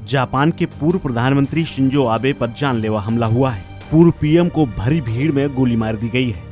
Japan के पूर्व प्रधानमंत्री शिंजो आबे पर जानलेवा हमला हुआ है। पूर्व पीएम को भरी भीड़ में गोली मार दी गई है।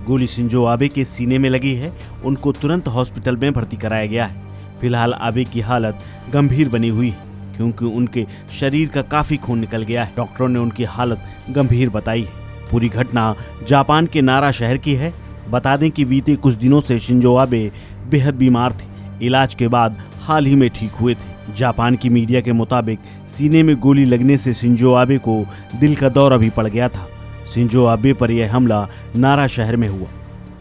गोली शिंजो आबे के सीने में लगी है। उनको तुरंत हॉस्पिटल में भर्ती कराया गया है। फिलहाल आबे की हालत गंभीर बनी हुई है क्योंकि उनके शरीर का काफी खून निकल गया है। डॉक्टरों ने उनकी हालत गंभीर बताई है। पूरी घटना जापान के नारा शहर की है। बता दें कि बीते कुछ दिनों से शिंजो आबे बेहद बीमार थे। इलाज के बाद हाल ही में ठीक हुए थे। जापान की मीडिया के मुताबिक सीने में गोली लगने से शिंजो आबे को दिल का दौरा भी पड़ गया था। शिंजो आबे पर यह हमला नारा शहर में हुआ।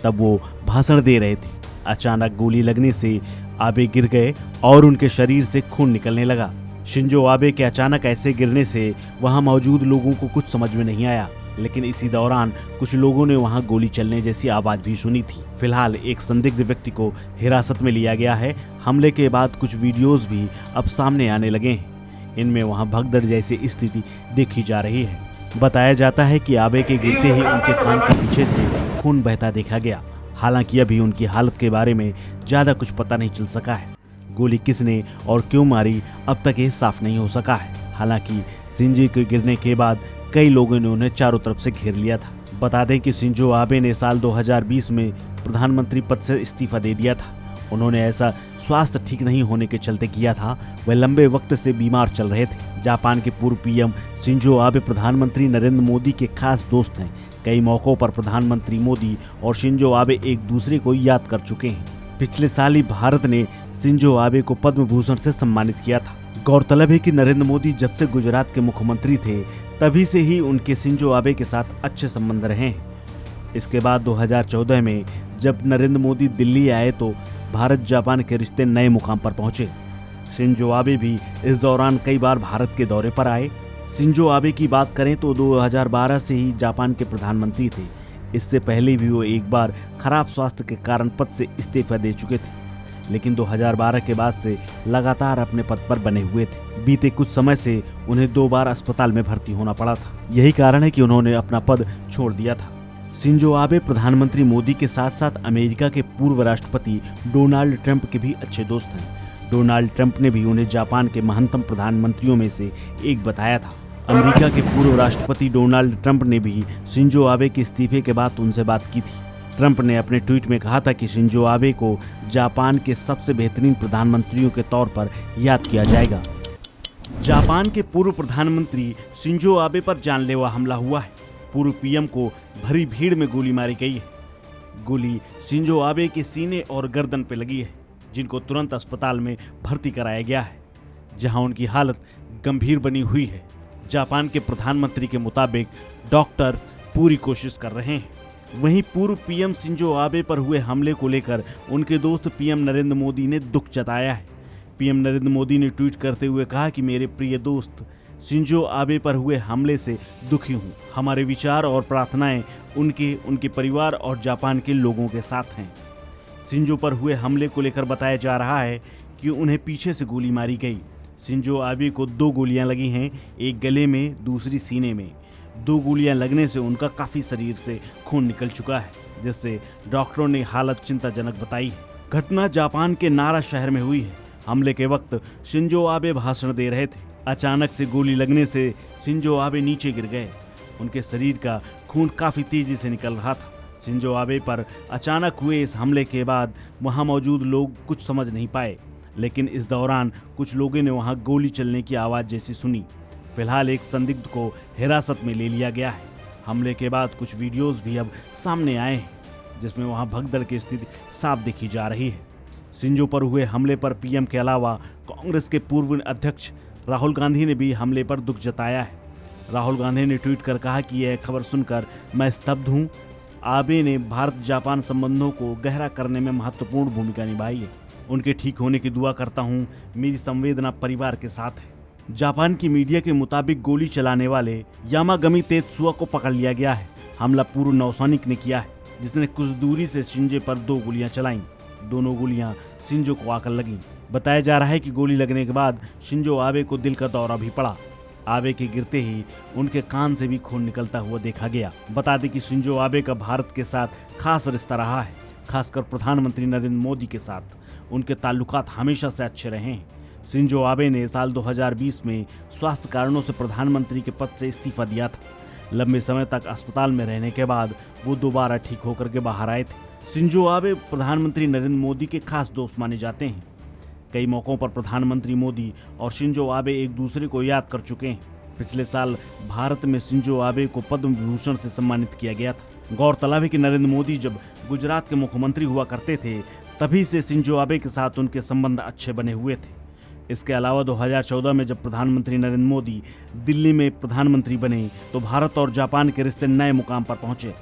तब वो भाषण दे रहे थे। अचानक गोली लगने से आबे गिर गए और उनके शरीर से खून निकलने लगा। शिंजो आबे के अचानक ऐसे गिरने से वहां मौजूद लोगों को कुछ समझ में नहीं आया, लेकिन इसी दौरान कुछ लोगों ने वहां गोली चलने जैसी आवाज भी सुनी थी। फिलहाल एक संदिग्ध व्यक्ति को हिरासत में लिया गया है। हमले के बाद कुछ वीडियोस भी अब सामने आने लगे हैं। इनमें वहां भगदड़ जैसी स्थिति देखी जा रही है। बताया जाता है कि आबे के गिरते ही उनके कान के पीछे से खून बहता देखा गया। हालांकि अभी उनकी हालत के बारे में ज्यादा कुछ पता नहीं चल सका है। गोली किसने और क्यों मारी अब तक ये साफ नहीं हो सका है। हालांकि शिंजो के गिरने के बाद कई लोगों ने उन्हें चारों तरफ से घेर लिया था। बता दें कि शिंजो आबे ने साल 2020 में प्रधानमंत्री पद से इस्तीफा दे दिया था। उन्होंने ऐसा स्वास्थ्य ठीक नहीं होने के चलते किया था। वह लंबे वक्त से बीमार चल रहे थे। जापान के पूर्व पीएम शिंजो आबे प्रधानमंत्री नरेंद्र मोदी के खास दोस्त हैं। कई मौकों पर प्रधानमंत्री मोदी और शिंजो आबे एक दूसरे को याद कर चुके हैं। पिछले साल ही भारत ने शिंजो आबे को पद्म भूषण से सम्मानित किया था। गौरतलब है कि नरेंद्र मोदी जब से गुजरात के मुख्यमंत्री थे तभी से ही उनके शिंजो आबे के साथ अच्छे संबंध रहे हैं। इसके बाद 2014 में जब नरेंद्र मोदी दिल्ली आए तो भारत जापान के रिश्ते नए मुकाम पर पहुंचे। शिंजो आबे भी इस दौरान कई बार भारत के दौरे पर आए। शिंजो आबे की बात करें तो 2012 से ही जापान के प्रधानमंत्री थे। इससे पहले भी वो एक बार खराब स्वास्थ्य के कारण पद से इस्तीफा दे चुके थे, लेकिन 2012 के बाद से लगातार अपने पद पर बने हुए थे। बीते कुछ समय से उन्हें 2 बार अस्पताल में भर्ती होना पड़ा था। यही कारण है कि उन्होंने अपना पद छोड़ दिया था। शिंजो आबे प्रधानमंत्री मोदी के साथ साथ अमेरिका के पूर्व राष्ट्रपति डोनाल्ड ट्रंप के भी अच्छे दोस्त हैं। डोनाल्ड ट्रंप ने भी उन्हें जापान के महानतम प्रधानमंत्रियों में से एक बताया था। अमेरिका के पूर्व राष्ट्रपति डोनाल्ड ट्रंप ने भी शिंजो आबे के इस्तीफे के बाद उनसे बात की थी। ट्रंप ने अपने ट्वीट में कहा था कि शिंजो आबे को जापान के सबसे बेहतरीन प्रधानमंत्रियों के तौर पर याद किया जाएगा। जापान के पूर्व प्रधानमंत्री शिंजो आबे पर जानलेवा हमला हुआ है। पूर्व पीएम को भरी भीड़ में गोली मारी गई है। गोली शिंजो आबे के सीने और गर्दन पर लगी है, जिनको तुरंत अस्पताल में भर्ती कराया गया है, जहां उनकी हालत गंभीर बनी हुई है। जापान के प्रधानमंत्री के मुताबिक डॉक्टर पूरी कोशिश कर रहे हैं। वहीं पूर्व पीएम शिंजो आबे पर हुए हमले को लेकर उनके दोस्त पीएम नरेंद्र मोदी ने दुख जताया है। पीएम नरेंद्र मोदी ने ट्वीट करते हुए कहा कि मेरे प्रिय दोस्त शिंजो आबे पर हुए हमले से दुखी हूं। हमारे विचार और प्रार्थनाएं उनके परिवार और जापान के लोगों के साथ हैं। शिंजो पर हुए हमले को लेकर बताया जा रहा है कि उन्हें पीछे से गोली मारी गई। शिंजो आबे को 2 गोलियां लगी हैं, एक गले में, दूसरी सीने में। 2 गोलियां लगने से उनका काफी शरीर से खून निकल चुका है, जिससे डॉक्टरों ने हालत चिंताजनक बताई है। घटना जापान के नारा शहर में हुई है। हमले के वक्त शिंजो आबे भाषण दे रहे थे। अचानक से गोली लगने से शिंजो आबे नीचे गिर गए। उनके शरीर का खून काफी तेजी से निकल रहा था। शिंजो आबे पर अचानक हुए इस हमले के बाद वहां मौजूद लोग कुछ समझ नहीं पाए, लेकिन इस दौरान कुछ लोगों ने वहां गोली चलने की आवाज जैसी सुनी। फिलहाल एक संदिग्ध को हिरासत में ले लिया गया है। हमले के बाद कुछ वीडियोस भी अब सामने आए हैं, जिसमें वहां भगदड़ की स्थिति साफ देखी जा रही है। शिंजो पर हुए हमले पर पीएम के अलावा कांग्रेस के पूर्व अध्यक्ष राहुल गांधी ने भी हमले पर दुख जताया है। राहुल गांधी ने ट्वीट कर कहा कि यह खबर सुनकर मैं स्तब्ध हूं। आबे ने भारत जापान संबंधों को गहरा करने में महत्वपूर्ण भूमिका निभाई है। उनके ठीक होने की दुआ करता हूं। मेरी संवेदना परिवार के साथ है। जापान की मीडिया के मुताबिक गोली चलाने वाले यामागमी तेत्सुआ को पकड़ लिया गया है। हमला पूर्व नौसैनिक ने किया है, जिसने कुछ दूरी से शिंजो पर 2 गोलियां चलाईं। दोनों गोलियां शिंजो को आकर लगीं। बताया जा रहा है कि गोली लगने के बाद शिंजो आबे को दिल का दौरा भी पड़ा। आबे के गिरते ही उनके कान से भी खून निकलता हुआ देखा गया। बता दें कि शिंजो आबे का भारत के साथ खास रिश्ता रहा है, खासकर प्रधानमंत्री नरेंद्र मोदी के साथ उनके ताल्लुकात हमेशा से अच्छे रहे हैं। शिंजो आबे ने साल 2020 में स्वास्थ्य कारणों से प्रधानमंत्री के पद से इस्तीफा दिया था। लंबे समय तक अस्पताल में रहने के बाद वो दोबारा ठीक होकर के बाहर आए थे। शिंजो आबे प्रधानमंत्री नरेंद्र मोदी के खास दोस्त माने जाते हैं। कई मौकों पर प्रधानमंत्री मोदी और शिंजो आबे एक दूसरे को याद कर चुके हैं। पिछले साल भारत में शिंजो आबे को पद्म विभूषण से सम्मानित किया गया था। गौरतलब है कि नरेंद्र मोदी जब गुजरात के मुख्यमंत्री हुआ करते थे तभी से शिंजो आबे के साथ उनके संबंध अच्छे बने हुए थे। इसके अलावा 2014 में जब प्रधानमंत्री नरेंद्र मोदी दिल्ली में प्रधानमंत्री बने तो भारत और जापान के रिश्ते नए मुकाम पर पहुंचे।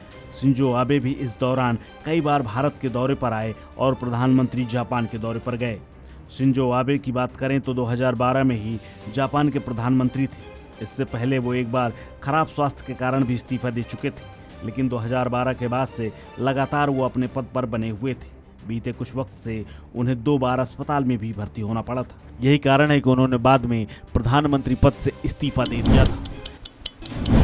शिंजो आबे भी इस दौरान कई बार भारत के दौरे पर आए और प्रधानमंत्री जापान के दौरे पर गए। शिंजो आबे की बात करें तो 2012 में ही जापान के प्रधानमंत्री थे। इससे पहले वो एक बार खराब स्वास्थ्य के कारण भी इस्तीफा दे चुके थे, लेकिन 2012 के बाद से लगातार वो अपने पद पर बने हुए थे। बीते कुछ वक्त से उन्हें 2 बार अस्पताल में भी भर्ती होना पड़ा था। यही कारण है कि उन्होंने बाद में प्रधानमंत्री पद से इस्तीफा दे दिया था।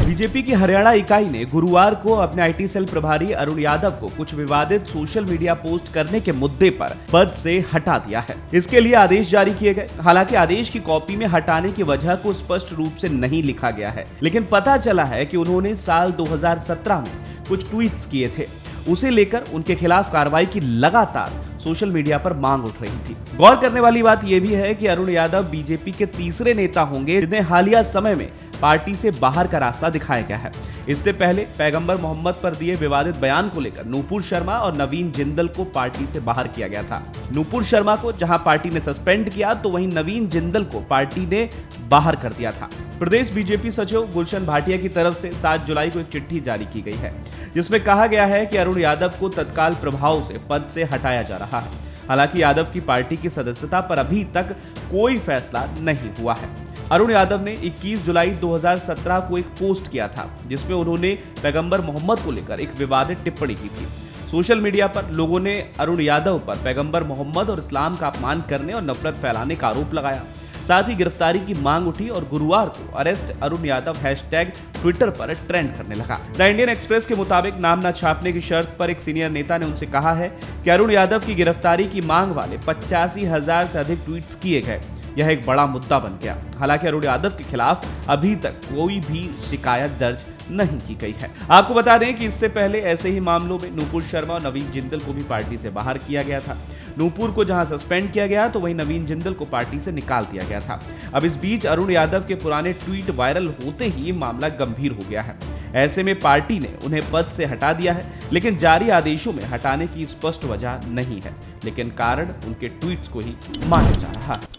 बीजेपी की हरियाणा इकाई ने गुरुवार को अपने आईटी सेल प्रभारी अरुण यादव को कुछ विवादित सोशल मीडिया पोस्ट करने के मुद्दे पर पद से हटा दिया है। इसके लिए आदेश जारी किए गए। हालांकि आदेश की कॉपी में हटाने की वजह को स्पष्ट रूप से नहीं लिखा गया है, लेकिन पता चला है कि उन्होंने साल 2017 में कुछ ट्वीट्स किए थे। उसे लेकर उनके खिलाफ कार्रवाई की लगातार सोशल मीडिया पर मांग उठ रही थी। गौर करने वाली बात यह भी है कि अरुण यादव बीजेपी के तीसरे नेता होंगे जिन्हें हालिया समय में पार्टी से बाहर का रास्ता दिखाया गया है। इससे पहले पैगंबर मोहम्मद पर दिए विवादित बयान को लेकर नूपुर शर्मा और नवीन जिंदल को पार्टी से बाहर किया गया था। नूपुर शर्मा को जहां पार्टी ने सस्पेंड किया तो वहीं नवीन जिंदल को पार्टी ने बाहर कर दिया था। प्रदेश बीजेपी सचिव गुलशन भाटिया की तरफ से 7 जुलाई को एक चिट्ठी जारी की गई है, जिसमें कहा गया है कि अरुण यादव को तत्काल प्रभाव से पद से हटाया जा रहा है। हालांकि यादव की पार्टी की सदस्यता पर अभी तक कोई फैसला नहीं हुआ है। अरुण यादव ने 21 जुलाई 2017 को एक पोस्ट किया था, जिसमें उन्होंने पैगंबर मोहम्मद को लेकर एक विवादित टिप्पणी की थी। सोशल मीडिया पर लोगों ने अरुण यादव पर पैगंबर मोहम्मद और इस्लाम का अपमान करने और नफरत फैलाने का आरोप लगाया। साथ ही गिरफ्तारी की मांग उठी और गुरुवार को arrest Arun Yadav hashtag Twitter पर ट्रेंड करने लगा। द इंडियन एक्सप्रेस के मुताबिक नाम न छापने की शर्त पर एक सीनियर नेता ने उनसे कहा है कि अरुण यादव की गिरफ्तारी की मांग वाले 85,000 से अधिक ट्वीट्स किए गए। यह एक बड़ा मुद्दा बन गया। हालांकि अरुण यादव के खिलाफ अभी तक कोई भी शिकायत दर्ज नहीं की गई है। आपको बता दें कि इससे पहले ऐसे ही मामलों में नूपुर शर्मा और नवीन जिंदल को भी पार्टी से बाहर किया गया था। नूपुर को जहां सस्पेंड किया गया तो वहीं नवीन जिंदल को पार्टी से निकाल दिया गया था। अब इस बीच अरुण यादव के पुराने ट्वीट वायरल होते ही मामला गंभीर हो गया है। ऐसे में पार्टी ने उन्हें पद से हटा दिया है, लेकिन जारी आदेशों में हटाने की स्पष्ट वजह नहीं है, लेकिन कारण उनके ट्वीट्स को ही माना जा रहा है।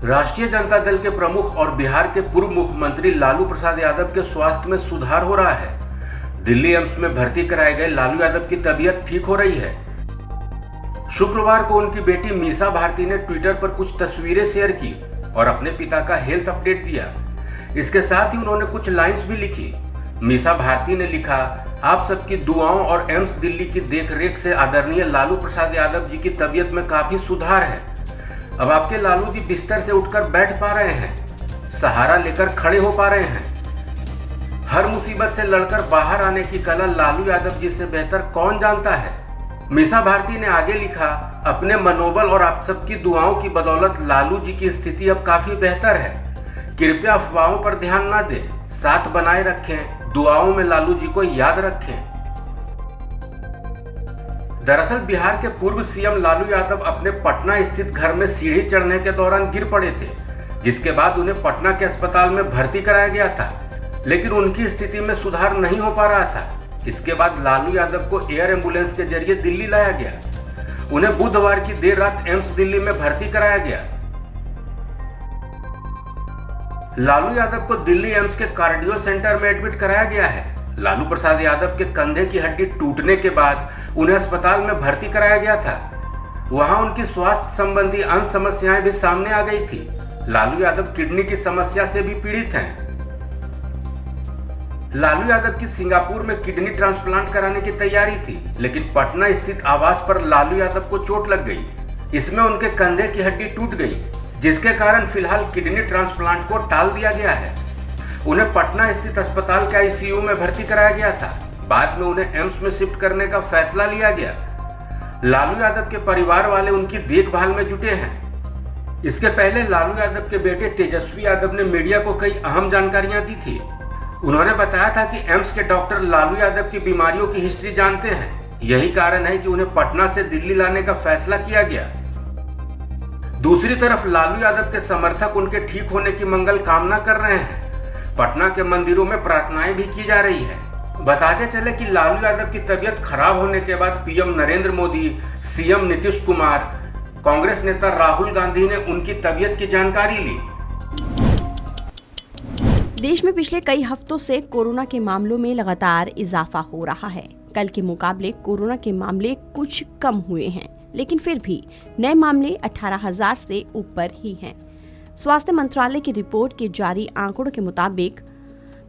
राष्ट्रीय जनता दल के प्रमुख और बिहार के पूर्व मुख्यमंत्री लालू प्रसाद यादव के स्वास्थ्य में सुधार हो रहा है। दिल्ली एम्स में भर्ती कराए गए लालू यादव की तबीयत ठीक हो रही है। शुक्रवार को उनकी बेटी मीसा भारती ने ट्विटर पर कुछ तस्वीरें शेयर की और अपने पिता का हेल्थ अपडेट दिया। इसके साथ ही उन्होंने कुछ लाइंस भी लिखी। मीसा भारती ने लिखा, आप सबकी दुआओं और एम्स दिल्ली की देखरेख से आदरणीय लालू प्रसाद यादव जी की तबीयत में काफी सुधार है। अब आपके लालू जी बिस्तर से उठकर बैठ पा रहे हैं, सहारा लेकर खड़े हो पा रहे हैं। हर मुसीबत से लड़कर बाहर आने की कला लालू यादव जी से बेहतर कौन जानता है। मीसा भारती ने आगे लिखा, अपने मनोबल और आप सबकी दुआओं की बदौलत लालू जी की स्थिति अब काफी बेहतर है। कृपया अफवाहों पर ध्यान ना दें, साथ बनाए रखें, दुआओं में लालू जी को याद रखें। दरअसल बिहार के पूर्व सीएम लालू यादव अपने पटना स्थित घर में सीढ़ी चढ़ने के दौरान गिर पड़े थे, जिसके बाद उन्हें पटना के अस्पताल में भर्ती कराया गया था, लेकिन उनकी स्थिति में सुधार नहीं हो पा रहा था। इसके बाद लालू यादव को एयर एम्बुलेंस के जरिए दिल्ली लाया गया। उन्हें बुधवार की देर रात एम्स दिल्ली में भर्ती कराया गया। लालू यादव को दिल्ली एम्स के कार्डियो सेंटर में एडमिट कराया गया है। लालू प्रसाद यादव के कंधे की हड्डी टूटने के बाद उन्हें अस्पताल में भर्ती कराया गया था। वहां उनकी स्वास्थ्य संबंधी अन्य समस्याएं भी सामने आ गई थी। लालू यादव किडनी की समस्या से भी पीड़ित हैं। लालू यादव की सिंगापुर में किडनी ट्रांसप्लांट कराने की तैयारी थी, लेकिन पटना स्थित आवास पर लालू यादव को चोट लग गई। इसमें उनके कंधे की हड्डी टूट गई, जिसके कारण फिलहाल किडनी ट्रांसप्लांट को टाल दिया गया है। उन्हें पटना स्थित अस्पताल के आईसीयू में भर्ती कराया गया था। बाद में उन्हें एम्स में शिफ्ट करने का फैसला लिया गया। लालू यादव के परिवार वाले उनकी देखभाल में जुटे हैं। इसके पहले लालू यादव के बेटे तेजस्वी यादव ने मीडिया को कई अहम जानकारियां दी थी। उन्होंने बताया था कि एम्स के डॉक्टर लालू यादव की बीमारियों की हिस्ट्री जानते हैं। यही कारण है कि उन्हें पटना से दिल्ली लाने का फैसला किया गया। दूसरी तरफ लालू यादव के समर्थक उनके ठीक होने की मंगल कामना कर रहे हैं। पटना के मंदिरों में प्रार्थनाएं भी की जा रही है। बताते चले कि लालू यादव की तबीयत खराब होने के बाद पीएम नरेंद्र मोदी, सीएम नीतीश कुमार, कांग्रेस नेता राहुल गांधी ने उनकी तबीयत की जानकारी ली। देश में पिछले कई हफ्तों से कोरोना के मामलों में लगातार इजाफा हो रहा है। कल के मुकाबले कोरोना के मामले कुछ कम हुए हैं, लेकिन फिर भी नए मामले 18,000 से ऊपर ही हैं। स्वास्थ्य मंत्रालय की रिपोर्ट के जारी आंकड़ों के मुताबिक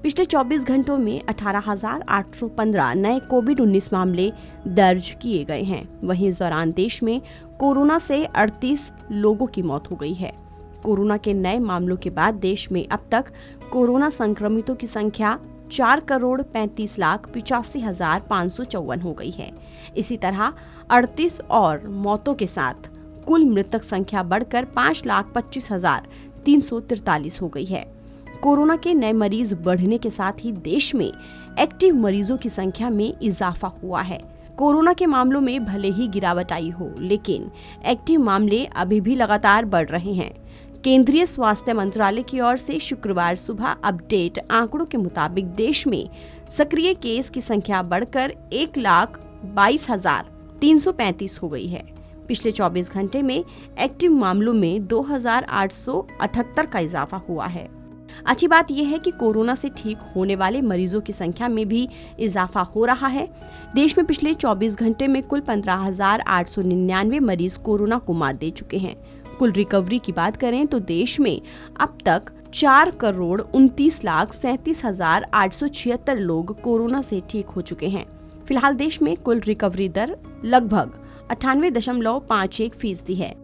पिछले 24 घंटों में 18,815 नए कोविड-19 मामले दर्ज किए गए हैं। वहीं इस दौरान देश में कोरोना से 38 लोगों की मौत हो गई है। कोरोना के नए मामलों के बाद देश में अब तक कोरोना संक्रमितों की संख्या 4,35,85,554 हो गई है। इसी तरह 38 और मौतों के साथ कुल मृतक संख्या बढ़कर 5,25,343 हो गई है। कोरोना के नए मरीज बढ़ने के साथ ही देश में एक्टिव मरीजों की संख्या में इजाफा हुआ है। कोरोना के मामलों में भले ही गिरावट आई हो, लेकिन एक्टिव मामले अभी भी लगातार बढ़ रहे हैं। केंद्रीय स्वास्थ्य मंत्रालय की ओर से शुक्रवार सुबह अपडेट आंकड़ों के मुताबिक देश में सक्रिय केस की संख्या बढ़कर 1,22,335 हो गई है। पिछले 24 घंटे में एक्टिव मामलों में 2,878 का इजाफा हुआ है। अच्छी बात यह है कि कोरोना से ठीक होने वाले मरीजों की संख्या में भी इजाफा हो रहा है। देश में पिछले 24 घंटे में कुल 15,899 मरीज कोरोना को मात दे चुके हैं। कुल रिकवरी की बात करें तो देश में अब तक 4,29,37,876 लोग कोरोना से ठीक हो चुके हैं। फिलहाल देश में कुल रिकवरी दर लगभग 98.51% है।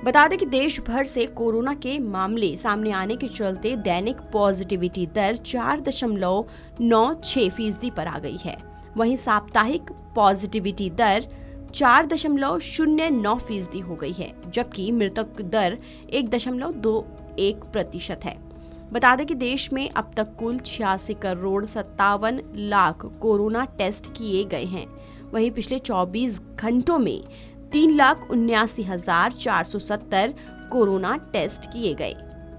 बता दें कि देश भर से कोरोना के मामले सामने आने के चलते दैनिक पॉजिटिविटी दर 4.96% पर आ गई है। वहीं साप्ताहिक पॉजिटिविटी दर 4.09% हो गई है, जबकि मृतक दर 1.21% है। बता दें कि देश में अब तक कुल 86,57 लाख कोरोना टेस्ट किए गए हैं। वहीं पिछले 24 घंटों में 3,79,470 कोरोना टेस्ट किए गए।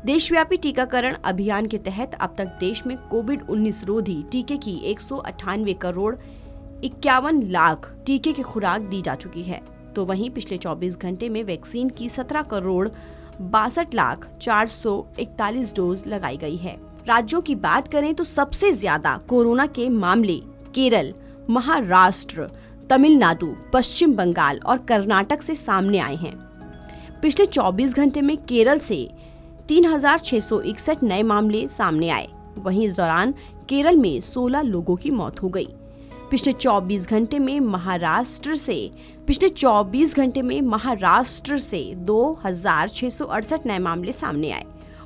देशव्यापी टीकाकरण अभियान के तहत अब तक देश में कोविड-19 रोधी टीके की 198,51 लाख टीके की खुराक दी जा चुकी है। तो वहीं पिछले 24 घंटे में वैक्सीन की 17,62,441 डोज लगाई गई है। राज्यों की बात करें तो सबसे ज्यादा कोरोना के मामले केरल, महाराष्ट्र, तमिलनाडु, पश्चिम बंगाल और कर्नाटक से सामने आए हैं। पिछले 24 घंटे में केरल से 3,661 नए मामले सामने आए। वहीं इस दौरान केरल में 16 लोगों की मौत हो गई। पिछले 24 घंटे में महाराष्ट्र से 2,668 नए मामले सामने आए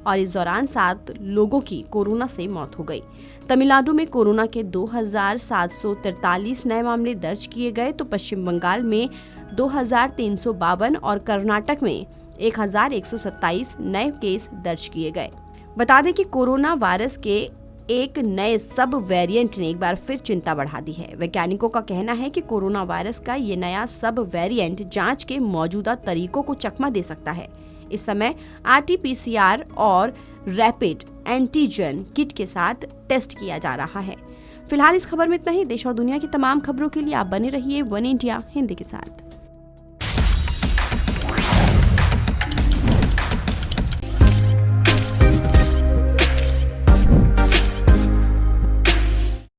और इस दौरान 7 लोगों की कोरोना से मौत हो गई। तमिलनाडु में कोरोना के 2,743 नए मामले दर्ज किए गए, तो पश्चिम बंगाल में 2,352 और कर्नाटक में 1,127 नए केस दर्ज किए गए। बता दें कि कोरोना वायरस के एक नए सब वेरिएंट ने एक बार फिर चिंता बढ़ा दी है। वैज्ञानिकों का कहना है कि कोरोना वायरस का ये नया सब वेरिएंट जांच के मौजूदा तरीकों को चकमा दे सकता है। इस समय RT-PCR और रैपिड एंटीजन किट के साथ टेस्ट किया जा रहा है। फिलहाल इस खबर में इतना ही। देश और दुनिया की तमाम खबरों के लिए आप बने रहिए वन इंडिया हिंदी के साथ।